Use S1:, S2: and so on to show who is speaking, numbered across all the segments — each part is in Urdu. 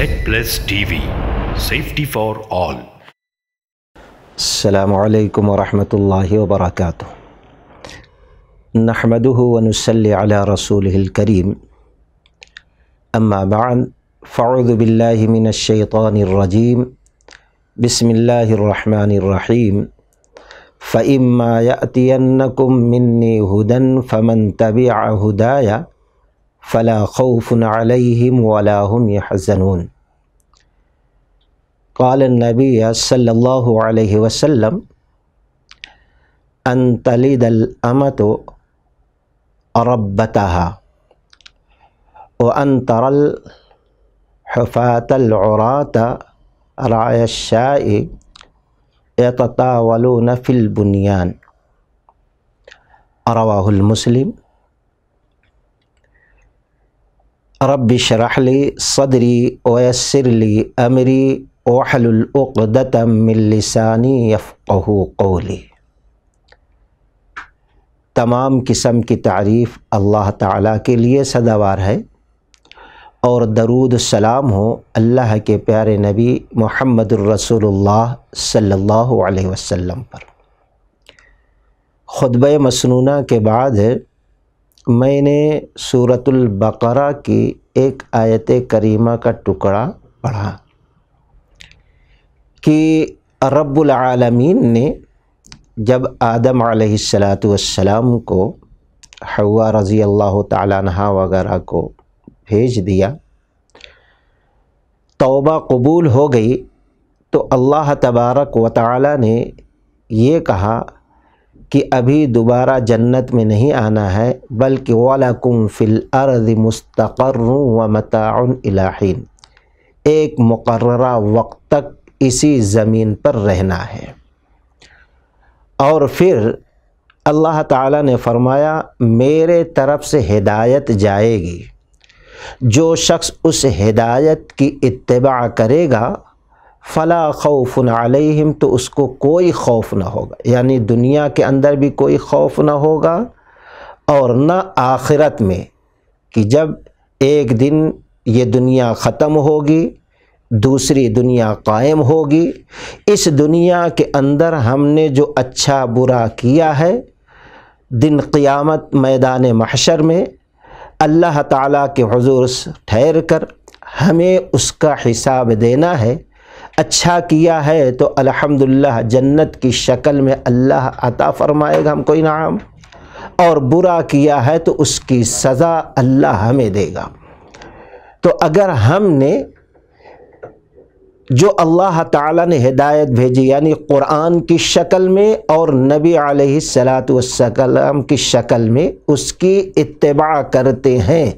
S1: Set Plus TV, safety for all.
S2: السلام علیکم ورحمۃ اللہ وبرکاتہ۔ نحمده ونصلی علی رسوله الکریم، اما بعد فاعوذ باللہ من الشیطان الرجیم، بسم اللہ الرحمن الرحیم۔ فإما يأتينكم مني هدى فمن تبع هداي فلا خوف عليهم ولا هم يحزنون۔ قال النبی صلی اللہ علیہ وسلم ان تلد الأمة ربتها وان ترى الحفاة العراة رعي الشاء يتطاولون في البنيان، رواہ المسلم۔ رب اشرح لی صدری ویسر لی امری واحلل عقدۃ من لسانی یفقہوا قولی۔ تمام قسم کی تعریف اللہ تعالیٰ کے لیے سزاوار ہے، اور درود السلام ہو اللہ کے پیارے نبی محمد الرسول اللہ صلی اللہ علیہ وسلم پر۔ خطبہ مسنونہ کے بعد میں نے سورۃ البقرہ کی ایک آیت کریمہ کا ٹکڑا پڑھا کہ رب العالمین نے جب آدم علیہ السلام کو، حوا رضی اللہ تعالیٰ عنہا وغیرہ کو بھیج دیا، توبہ قبول ہو گئی، تو اللہ تبارک و تعالیٰ نے یہ کہا کہ ابھی دوبارہ جنت میں نہیں آنا ہے، بلکہ وَلَكُمْ فِي الْأَرْضِ مُسْتَقَرٌّ وَمَتَاعٌ إِلَىٰ حِينٍ، ایک مقررہ وقت تک اسی زمین پر رہنا ہے۔ اور پھر اللہ تعالیٰ نے فرمایا میرے طرف سے ہدایت جائے گی، جو شخص اس ہدایت کی اتباع کرے گا فلا خوف علیہم، تو اس کو کوئی خوف نہ ہوگا، یعنی دنیا کے اندر بھی کوئی خوف نہ ہوگا اور نہ آخرت میں، کہ جب ایک دن یہ دنیا ختم ہوگی دوسری دنیا قائم ہوگی، اس دنیا کے اندر ہم نے جو اچھا برا کیا ہے، دن قیامت میدان محشر میں اللہ تعالیٰ کے حضور ٹھہر کر ہمیں اس کا حساب دینا ہے۔ اچھا کیا ہے تو الحمدللہ جنت کی شکل میں اللہ عطا فرمائے گا ہم کو انعام، اور برا کیا ہے تو اس کی سزا اللہ ہمیں دے گا۔ تو اگر ہم نے جو اللہ تعالیٰ نے ہدایت بھیجی، یعنی قرآن کی شکل میں اور نبی علیہ السلام کی شکل میں، اس کی اتباع کرتے ہیں،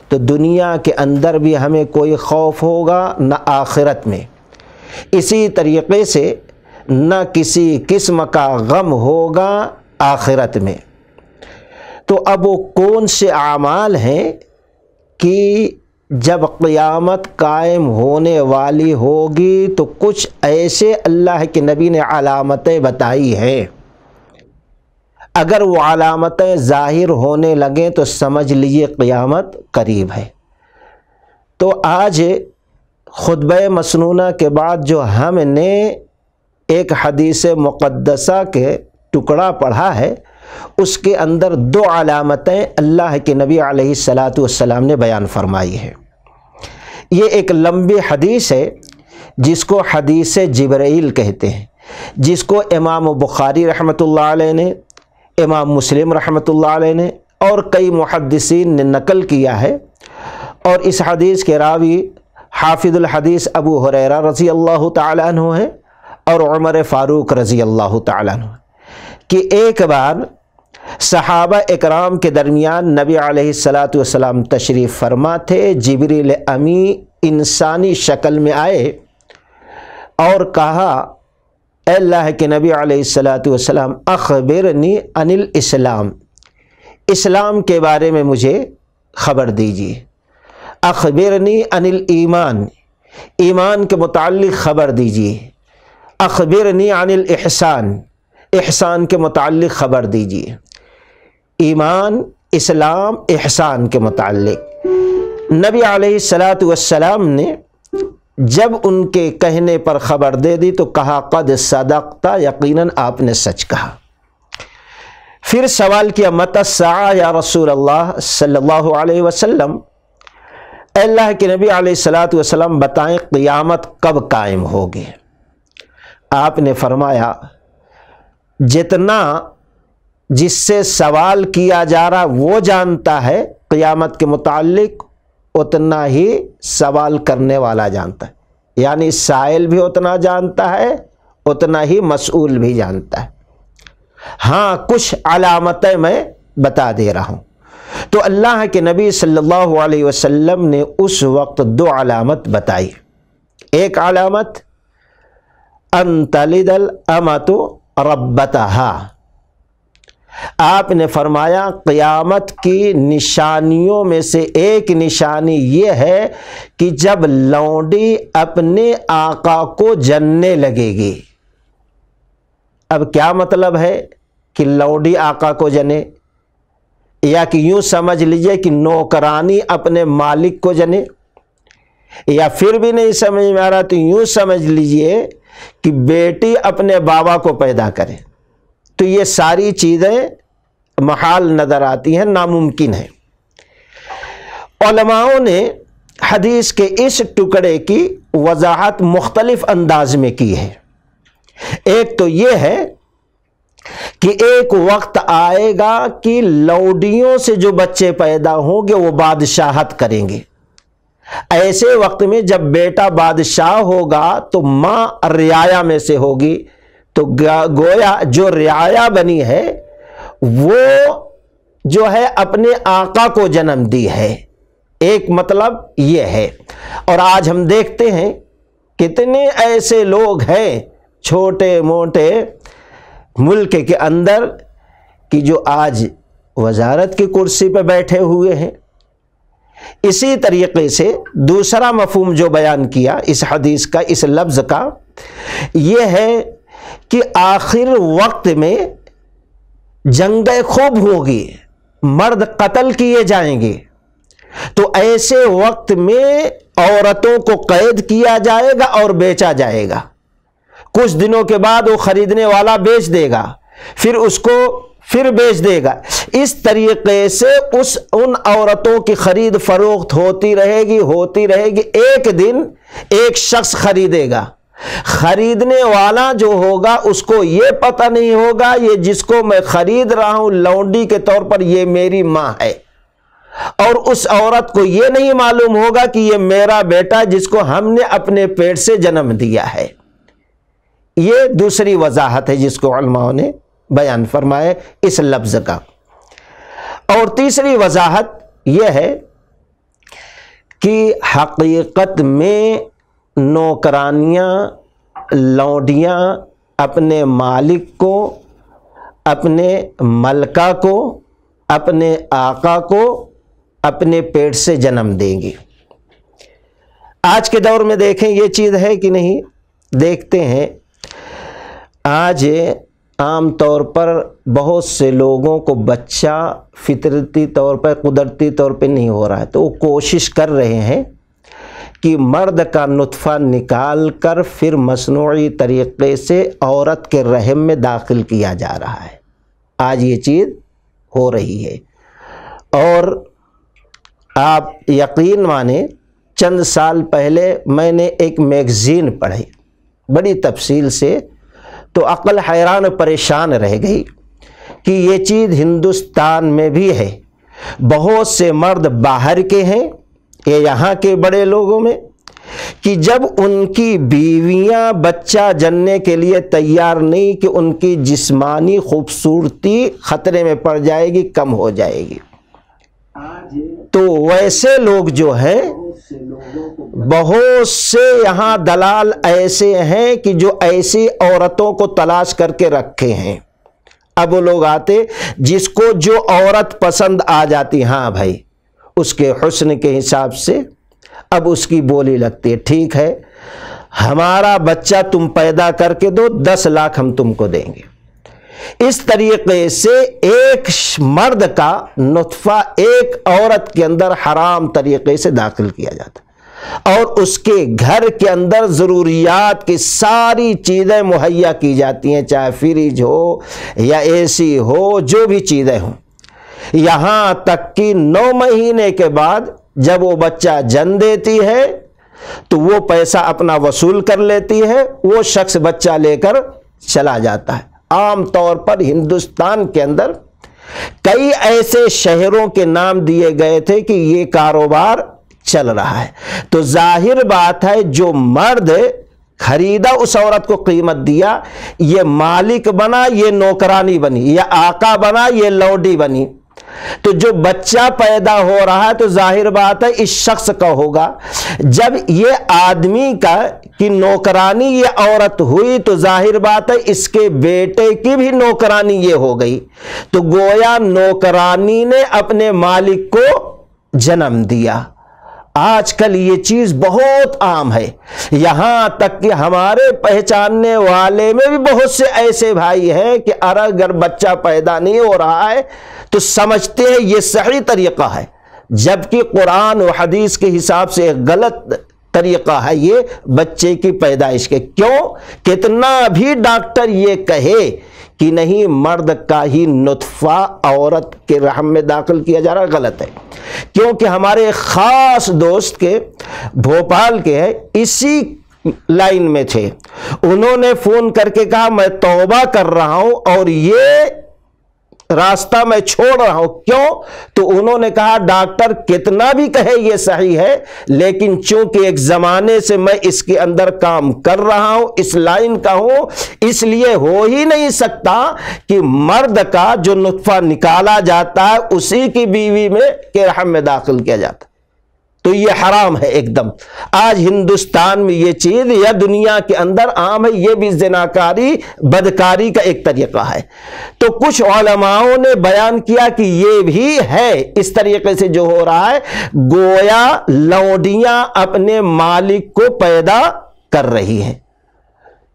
S2: تو دنیا کے اندر بھی ہمیں کوئی خوف ہوگا نہ آخرت میں، اسی طریقے سے نہ کسی قسم کا غم ہوگا آخرت میں۔ تو اب وہ کون سے اعمال ہیں کہ جب قیامت قائم ہونے والی ہوگی تو کچھ ایسے اللہ کے نبی نے علامتیں بتائی ہیں، اگر وہ علامتیں ظاہر ہونے لگیں تو سمجھ لیجیے قیامت قریب ہے۔ تو آج خطبہ مسنونہ کے بعد جو ہم نے ایک حدیث مقدسہ کے ٹکڑا پڑھا ہے، اس کے اندر دو علامتیں اللہ کے نبی علیہ السلام نے بیان فرمائی ہے۔ یہ ایک لمبی حدیث ہے جس کو حدیث جبرائیل کہتے ہیں، جس کو امام بخاری رحمۃ اللہ علیہ نے، امام مسلم رحمۃ اللہ علیہ نے اور کئی محدثین نے نقل کیا ہے۔ اور اس حدیث کے راوی حافظ الحدیث ابو ہریرہ رضی اللہ تعالیٰ عنہ ہیں اور عمر فاروق رضی اللہ تعالیٰ عنہ، کہ ایک بار صحابہ اکرام کے درمیان نبی علیہ السلام تشریف فرما تھے، جبریل امی انسانی شکل میں آئے اور کہا اے اللہ کے نبی علیہ السلام اخبرنی عن الاسلام، اسلام کے بارے میں مجھے خبر دیجیے، اخبرنی عن الایمان، ایمان کے متعلق خبر دیجیے، اخبرنی عن الاحسان، احسان کے متعلق خبر دیجیے۔ ایمان، اسلام، احسان کے متعلق نبی علیہ السلام نے جب ان کے کہنے پر خبر دے دی تو کہا قد صدقتا، یقیناً آپ نے سچ کہا۔ پھر سوال کیا متی الساعہ یا رسول اللہ صلی اللہ علیہ وسلم، اے اللہ کے نبی علیہ الصلاۃ والسلام بتائیں قیامت کب قائم ہوگی؟ آپ نے فرمایا جتنا جس سے سوال کیا جا رہا وہ جانتا ہے قیامت کے متعلق اتنا ہی سوال کرنے والا جانتا ہے، یعنی سائل بھی اتنا جانتا ہے اتنا ہی مسئول بھی جانتا ہے۔ ہاں کچھ علامتیں میں بتا دے رہا ہوں۔ تو اللہ کے نبی صلی اللہ علیہ وسلم نے اس وقت دو علامت بتائی۔ ایک علامت ان تلد الامۃ ربتہا، آپ نے فرمایا قیامت کی نشانیوں میں سے ایک نشانی یہ ہے کہ جب لونڈی اپنے آقا کو جننے لگے گی۔ اب کیا مطلب ہے کہ لونڈی آقا کو جنے، یا کہ یوں سمجھ لیجئے کہ نوکرانی اپنے مالک کو جنے، یا پھر بھی نہیں سمجھ میں آ رہا تو یوں سمجھ لیجئے کہ بیٹی اپنے بابا کو پیدا کرے۔ تو یہ ساری چیزیں محال نظر آتی ہیں، ناممکن ہیں۔ علماؤں نے حدیث کے اس ٹکڑے کی وضاحت مختلف انداز میں کی ہے۔ ایک تو یہ ہے کہ ایک وقت آئے گا کہ لوڈیوں سے جو بچے پیدا ہوں گے وہ بادشاہت کریں گے۔ ایسے وقت میں جب بیٹا بادشاہ ہوگا تو ماں رعایا میں سے ہوگی، تو گویا جو رعایا بنی ہے وہ جو ہے اپنے آقا کو جنم دی ہے۔ ایک مطلب یہ ہے۔ اور آج ہم دیکھتے ہیں کتنے ایسے لوگ ہیں چھوٹے موٹے ملک کے اندر کہ جو آج وزارت کی کرسی پہ بیٹھے ہوئے ہیں۔ اسی طریقے سے دوسرا مفہوم جو بیان کیا اس حدیث کا، اس لفظ کا، یہ ہے کہ آخر وقت میں جنگیں خوب ہوگی، مرد قتل کیے جائیں گے، تو ایسے وقت میں عورتوں کو قید کیا جائے گا اور بیچا جائے گا۔ کچھ دنوں کے بعد وہ خریدنے والا بیچ دے گا، پھر اس کو پھر بیچ دے گا۔ اس طریقے سے ان عورتوں کی خرید فروخت ہوتی رہے گی۔ ایک دن ایک شخص خریدے گا، خریدنے والا جو ہوگا اس کو یہ پتہ نہیں ہوگا یہ جس کو میں خرید رہا ہوں لونڈی کے طور پر یہ میری ماں ہے، اور اس عورت کو یہ نہیں معلوم ہوگا کہ یہ میرا بیٹا جس کو ہم نے اپنے پیٹ سے جنم دیا ہے۔ یہ دوسری وضاحت ہے جس کو علماء نے بیان فرمائے اس لفظ کا۔ اور تیسری وضاحت یہ ہے کہ حقیقت میں نوکرانیاں لونڈیاں اپنے مالک کو، اپنے ملکہ کو، اپنے آقا کو اپنے پیٹ سے جنم دیں گی۔ آج کے دور میں دیکھیں یہ چیز ہے کہ نہیں؟ دیکھتے ہیں آج عام طور پر بہت سے لوگوں کو بچہ فطرتی طور پر قدرتی طور پہ نہیں ہو رہا ہے، تو وہ کوشش کر رہے ہیں کہ مرد کا نطفہ نکال کر پھر مصنوعی طریقے سے عورت کے رحم میں داخل کیا جا رہا ہے۔ آج یہ چیز ہو رہی ہے، اور آپ یقین مانیں چند سال پہلے میں نے ایک میگزین پڑھی بڑی تفصیل سے، تو عقل حیران و پریشان رہ گئی کہ یہ چیز ہندوستان میں بھی ہے۔ بہت سے مرد باہر کے ہیں، یہ یہاں کے بڑے لوگوں میں، کہ جب ان کی بیویاں بچہ جننے کے لیے تیار نہیں کہ ان کی جسمانی خوبصورتی خطرے میں پڑ جائے گی، کم ہو جائے گی، تو ویسے لوگ جو ہیں بہت سے یہاں دلال ایسے ہیں کہ جو ایسی عورتوں کو تلاش کر کے رکھے ہیں۔ اب وہ لوگ آتے جس کو جو عورت پسند آ جاتی، ہاں بھائی اس کے حسن کے حساب سے اب اس کی بولی لگتی ہے، ٹھیک ہے ہمارا بچہ تم پیدا کر کے دو، 10 لاکھ ہم تم کو دیں گے۔ اس طریقے سے ایک مرد کا نطفہ ایک عورت کے اندر حرام طریقے سے داخل کیا جاتا ہے۔ اور اس کے گھر کے اندر ضروریات کی ساری چیزیں مہیا کی جاتی ہیں، چاہے فریج ہو یا اے سی ہو، جو بھی چیزیں ہوں، یہاں تک کہ 9 مہینے کے بعد جب وہ بچہ جنم دیتی ہے تو وہ پیسہ اپنا وصول کر لیتی ہے، وہ شخص بچہ لے کر چلا جاتا ہے۔ عام طور پر ہندوستان کے اندر کئی ایسے شہروں کے نام دیے گئے تھے کہ یہ کاروبار چل رہا ہے، تو ظاہر بات ہے جو مرد خریدا اس عورت کو قیمت دیا، یہ مالک بنا، یہ نوکرانی بنی، یا آقا بنا، یہ لوڈی بنی۔ تو جو بچہ پیدا ہو رہا ہے تو ظاہر بات ہے اس شخص کا ہوگا۔ جب یہ آدمی کا کی نوکرانی یہ عورت ہوئی تو ظاہر بات ہے اس کے بیٹے کی بھی نوکرانی یہ ہو گئی، تو گویا نوکرانی نے اپنے مالک کو جنم دیا۔ آج کل یہ چیز بہت عام ہے، یہاں تک کہ ہمارے پہچاننے والے میں بھی بہت سے ایسے بھائی ہیں کہ اگر بچہ پیدا نہیں ہو رہا ہے تو سمجھتے ہیں یہ صحیح طریقہ ہے، جبکہ قرآن و حدیث کے حساب سے غلط طریقہ ہے یہ بچے کی پیدائش کے۔ کیوں؟ کتنا بھی ڈاکٹر یہ کہے کہ نہیں مرد کا ہی نطفہ عورت کے رحم میں داخل کیا جا رہا، غلط ہے۔ کیونکہ ہمارے خاص دوست کے بھوپال کے ہیں، اسی لائن میں تھے، انہوں نے فون کر کے کہا میں توبہ کر رہا ہوں اور یہ راستہ میں چھوڑ رہا ہوں۔ کیوں؟ تو انہوں نے کہا ڈاکٹر کتنا بھی کہے یہ صحیح ہے، لیکن چونکہ ایک زمانے سے میں اس کے اندر کام کر رہا ہوں، اس لائن کا ہوں، اس لیے ہو ہی نہیں سکتا کہ مرد کا جو نطفہ نکالا جاتا ہے اسی کی بیوی میں کے رحم میں داخل کیا جاتا ہے، تو یہ حرام ہے ایک دم۔ آج ہندوستان میں یہ چیز یا دنیا کے اندر عام ہے، یہ بھی زناکاری بدکاری کا ایک طریقہ ہے۔ تو کچھ علماؤں نے بیان کیا کہ یہ بھی ہے اس طریقے سے جو ہو رہا ہے، گویا لوڈیاں اپنے مالک کو پیدا کر رہی ہیں،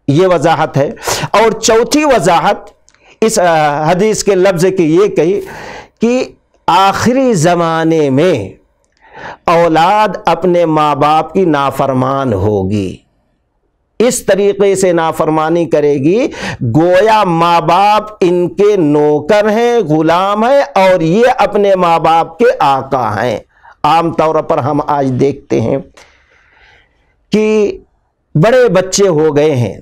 S2: یہ وضاحت ہے۔ اور چوتھی وضاحت اس حدیث کے لفظ کی یہ کہی کہ آخری زمانے میں اولاد اپنے ماں باپ کی نافرمان ہوگی، اس طریقے سے نافرمانی کرے گی گویا ماں باپ ان کے نوکر ہیں، غلام ہیں، اور یہ اپنے ماں باپ کے آقا ہیں۔ عام طور پر ہم آج دیکھتے ہیں کہ بڑے بچے ہو گئے ہیں،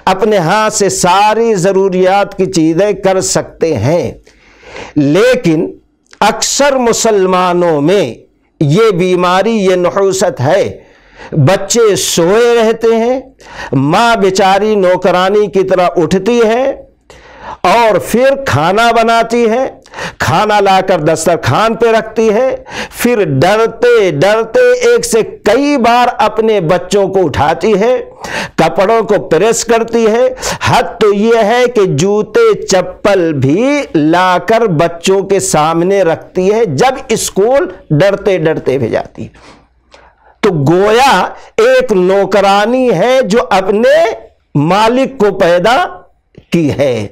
S2: اپنے ہاتھ سے ساری ضروریات کی چیزیں کر سکتے ہیں، لیکن اکثر مسلمانوں میں یہ بیماری، یہ نحوست ہے، بچے سوئے رہتے ہیں، ماں بیچاری نوکرانی کی طرح اٹھتی ہے اور پھر کھانا بناتی ہے، کھانا لا کر دسترخوان پہ رکھتی ہے، پھر ڈرتے ڈرتے ایک سے کئی بار اپنے بچوں کو اٹھاتی ہے، کپڑوں کو پریس کرتی ہے، حد تو یہ ہے کہ جوتے چپل بھی لا کر بچوں کے سامنے رکھتی ہے جب اسکول ڈرتے ڈرتے بھیجاتی ہے۔ تو گویا ایک نوکرانی ہے جو اپنے مالک کو پیدا کی ہے۔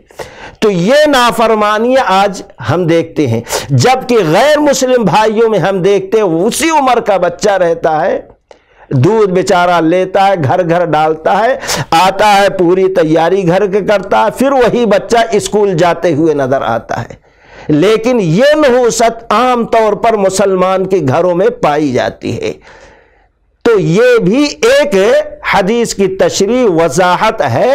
S2: تو یہ نافرمانیاں آج ہم دیکھتے ہیں، جبکہ غیر مسلم بھائیوں میں ہم دیکھتے ہیں اسی عمر کا بچہ رہتا ہے، دودھ بیچارہ لیتا ہے، گھر گھر ڈالتا ہے، آتا ہے، پوری تیاری گھر کے کرتا ہے، پھر وہی بچہ اسکول جاتے ہوئے نظر آتا ہے۔ لیکن یہ نحوست عام طور پر مسلمان کے گھروں میں پائی جاتی ہے۔ تو یہ بھی ایک حدیث کی تشریح وضاحت ہے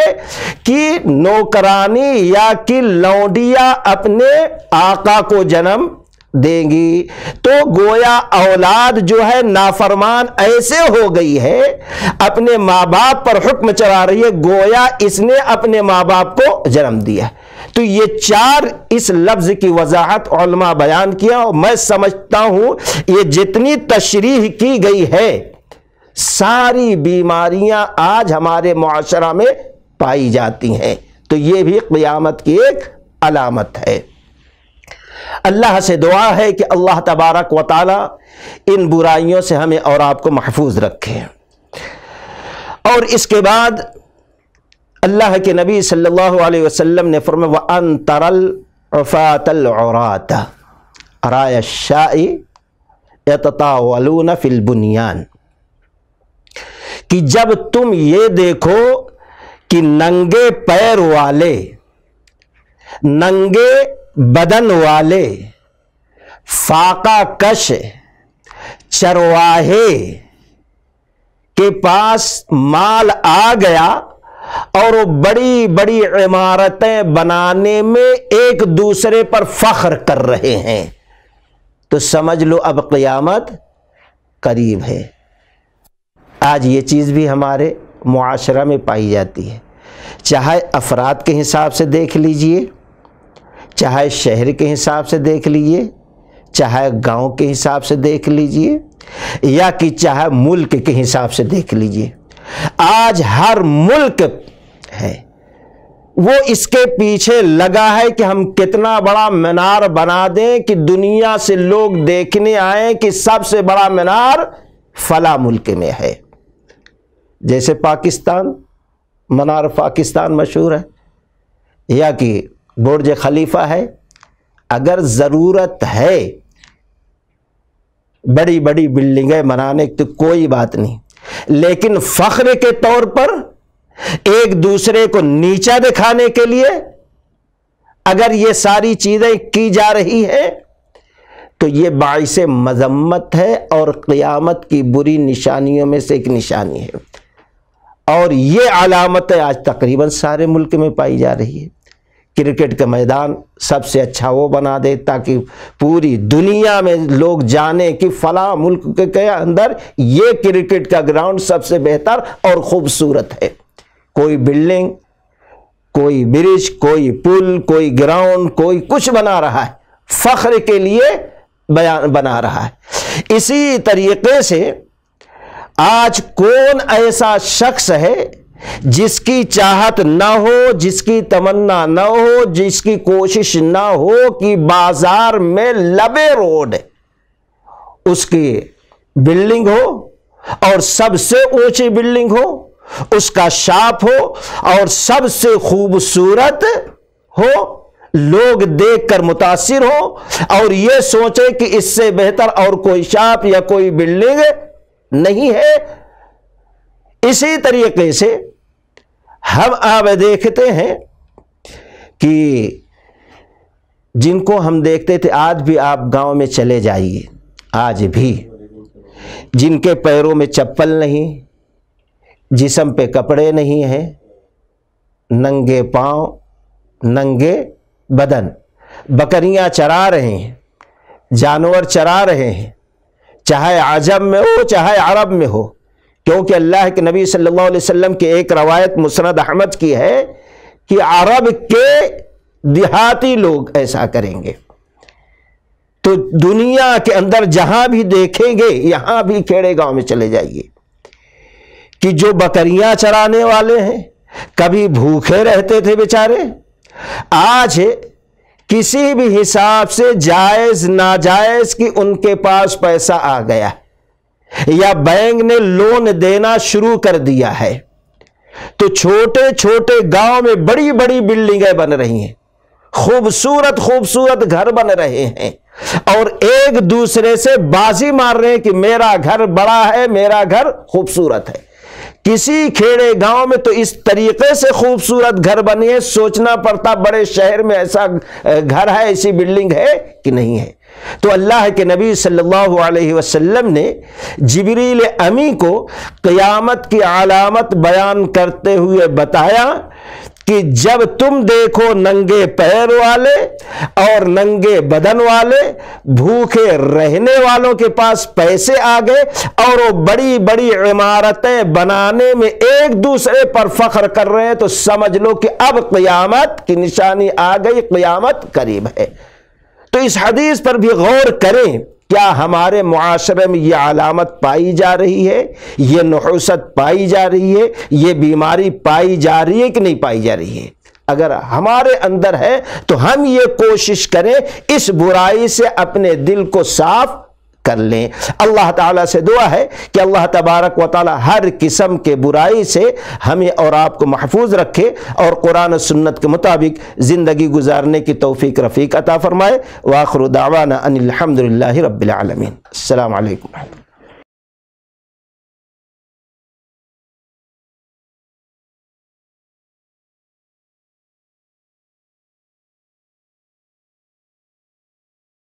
S2: کہ نوکرانی یا کہ لونڈیاں اپنے آقا کو جنم دیں گی، تو گویا اولاد جو ہے نافرمان ایسے ہو گئی ہے، اپنے ماں باپ پر حکم چلا رہی ہے گویا اس نے اپنے ماں باپ کو جنم دیا۔ تو یہ چار اس لفظ کی وضاحت علماء بیان کیا، اور میں سمجھتا ہوں یہ جتنی تشریح کی گئی ہے ساری بیماریاں آج ہمارے معاشرہ میں پائی جاتی ہیں، تو یہ بھی قیامت کی ایک علامت ہے۔ اللہ سے دعا ہے کہ اللہ تبارک و تعالی ان برائیوں سے ہمیں اور آپ کو محفوظ رکھے۔ اور اس کے بعد اللہ کے نبی صلی اللہ علیہ وسلم نے فرمایا وَأَن تَرَى الْعُفَاةَ الْعُرَاةَ رَأْيَ الشَّاءِ يَتَطَاوَلُونَ فِي الْبُنْيَانِ۔ کہ جب تم یہ دیکھو کہ ننگے پیر والے، ننگے بدن والے، فاقہ کش چرواہے کے پاس مال آ گیا اور وہ بڑی بڑی عمارتیں بنانے میں ایک دوسرے پر فخر کر رہے ہیں، تو سمجھ لو اب قیامت قریب ہے۔ آج یہ چیز بھی ہمارے معاشرہ میں پائی جاتی ہے، چاہے افراد کے حساب سے دیکھ لیجئے، چاہے شہر کے حساب سے دیکھ لیجئے، چاہے گاؤں کے حساب سے دیکھ لیجئے، یا کہ چاہے ملک کے حساب سے دیکھ لیجئے۔ آج ہر ملک ہے وہ اس کے پیچھے لگا ہے کہ ہم کتنا بڑا مینار بنا دیں کہ دنیا سے لوگ دیکھنے آئیں کہ سب سے بڑا مینار فلاں ملک میں ہے۔ جیسے پاکستان، منار پاکستان مشہور ہے، یا کہ برج خلیفہ ہے۔ اگر ضرورت ہے بڑی بڑی بلڈنگیں بنانے کی تو کوئی بات نہیں، لیکن فخر کے طور پر ایک دوسرے کو نیچا دکھانے کے لیے اگر یہ ساری چیزیں کی جا رہی ہیں تو یہ باعث مذمت ہے اور قیامت کی بری نشانیوں میں سے ایک نشانی ہے، اور یہ علامتیں آج تقریباً سارے ملک میں پائی جا رہی ہے۔ کرکٹ کا میدان سب سے اچھا وہ بنا دے تاکہ پوری دنیا میں لوگ جانیں کہ فلاں ملک کے اندر یہ کرکٹ کا گراؤنڈ سب سے بہتر اور خوبصورت ہے۔ کوئی بلڈنگ، کوئی برج، کوئی پل، کوئی گراؤنڈ، کوئی کچھ بنا رہا ہے، فخر کے لیے بنا رہا ہے۔ اسی طریقے سے آج کون ایسا شخص ہے جس کی چاہت نہ ہو، جس کی تمنا نہ ہو، جس کی کوشش نہ ہو کہ بازار میں لبے روڈ اس کی بلڈنگ ہو اور سب سے اونچی بلڈنگ ہو، اس کا شاپ ہو اور سب سے خوبصورت ہو، لوگ دیکھ کر متاثر ہو اور یہ سوچے کہ اس سے بہتر اور کوئی شاپ یا کوئی بلڈنگ نہیں ہے۔ اسی طریقے سے ہم آپ دیکھتے ہیں کہ جن کو ہم دیکھتے تھے، آج بھی آپ گاؤں میں چلے جائیے، آج بھی جن کے پیروں میں چپل نہیں، جسم پہ کپڑے نہیں ہیں، ننگے پاؤں، ننگے بدن، بکریاں چرا رہے ہیں، جانور چرا رہے ہیں، چاہے عجم میں ہو چاہے عرب میں ہو، کیونکہ اللہ کے نبی صلی اللہ علیہ وسلم کی ایک روایت مسند احمد کی ہے کہ عرب کے دیہاتی لوگ ایسا کریں گے۔ تو دنیا کے اندر جہاں بھی دیکھیں گے، یہاں بھی کھیڑے گاؤں میں چلے جائیے کہ جو بکریاں چرانے والے ہیں کبھی بھوکے رہتے تھے بیچارے، آج کسی بھی حساب سے جائز ناجائز کہ ان کے پاس پیسہ آ گیا یا بینک نے لون دینا شروع کر دیا ہے، تو چھوٹے چھوٹے گاؤں میں بڑی بڑی بلڈنگیں بن رہی ہیں، خوبصورت خوبصورت گھر بن رہے ہیں، اور ایک دوسرے سے بازی مار رہے ہیں کہ میرا گھر بڑا ہے، میرا گھر خوبصورت ہے۔ کسی کھیڑے گاؤں میں تو اس طریقے سے خوبصورت گھر بنی ہے، سوچنا پڑتا بڑے شہر میں ایسا گھر ہے، ایسی بلڈنگ ہے کہ نہیں ہے۔ تو اللہ کے نبی صلی اللہ علیہ وسلم نے جبریل امی کو قیامت کی علامت بیان کرتے ہوئے بتایا کہ جب تم دیکھو ننگے پیر والے اور ننگے بدن والے، بھوکے رہنے والوں کے پاس پیسے آ گئے اور وہ بڑی بڑی عمارتیں بنانے میں ایک دوسرے پر فخر کر رہے ہیں، تو سمجھ لو کہ اب قیامت کی نشانی آ گئی، قیامت قریب ہے۔ تو اس حدیث پر بھی غور کریں، کیا ہمارے معاشرے میں یہ علامت پائی جا رہی ہے، یہ نحوست پائی جا رہی ہے، یہ بیماری پائی جا رہی ہے کہ نہیں پائی جا رہی ہے؟ اگر ہمارے اندر ہے تو ہم یہ کوشش کریں اس برائی سے اپنے دل کو صاف کر لیں۔ اللہ تعالیٰ سے دعا ہے کہ اللہ تبارک و تعالیٰ ہر قسم کے برائی سے ہمیں اور آپ کو محفوظ رکھے اور قرآن و سنت کے مطابق زندگی گزارنے کی توفیق رفیق عطا فرمائے۔ وآخر دعوانا ان الحمد للہ رب العالمین۔ السلام علیکم۔